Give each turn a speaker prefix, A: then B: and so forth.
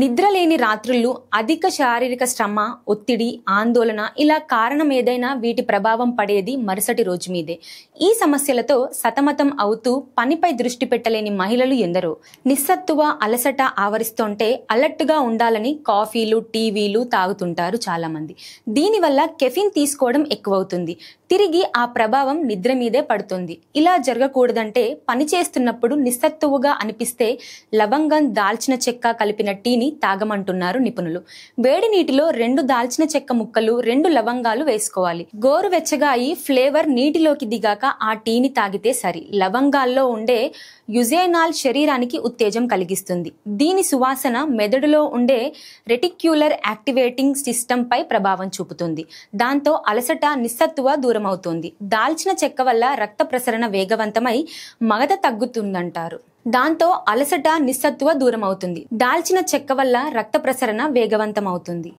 A: నిద్రలేని రాత్రుళ్ళు, అధిక శారీరక శ్రమ, ఒత్తిడి, ఆందోళన ఇలా కారణం ఏదైనా వీటి ప్రభావం పడేది మరుసటి రోజు మీదే. ఈ సమస్యలతో సతమతం అవుతూ పనిపై దృష్టి పెట్టలేని మహిళలు ఎందరో. నిస్సత్తువ, అలసట ఆవరిస్తుంటే అలర్ట్గా ఉండాలని కాఫీలు, టీవీలు తాగుతుంటారు చాలామంది. దీనివల్ల కెఫిన్ తీసుకోవడం ఎక్కువవుతుంది. తిరిగి ఆ ప్రభావం నిద్ర మీదే పడుతుంది. ఇలా జరగకూడదంటే పని చేస్తున్నప్పుడు నిస్సత్తువగా అనిపిస్తే లవంగం, దాల్చిన చెక్క కలిపిన టీని తాగమంటున్నారు నిపుణులు. వేడి నీటిలో 2 దాల్చిన చెక్క ముక్కలు, 2 లవంగాలు వేసుకోవాలి. గోరువెచ్చగా అయి ఫ్లేవర్ నీటిలోకి దిగాక ఆ టీని తాగితే సరి. లవంగాల్లో ఉండే యుజేనాల్ శరీరానికి ఉత్తేజం కలిగిస్తుంది. దీని సువాసన మెదడులో ఉండే రెటిక్యులర్ యాక్టివేటింగ్ సిస్టమ్ పై ప్రభావం చూపుతుంది. దాంతో అలసట, నిస్సత్తువ దూరమవుతుంది. దాల్చిన చెక్క వల్ల రక్త ప్రసరణ వేగవంతమై మగత తగ్గుతుందంటారు. దాంతో అలసట, నిస్సత్తువ దూరమవుతుంది. దాల్చిన చెక్క వల్ల రక్త ప్రసరణ వేగవంతమవుతుంది.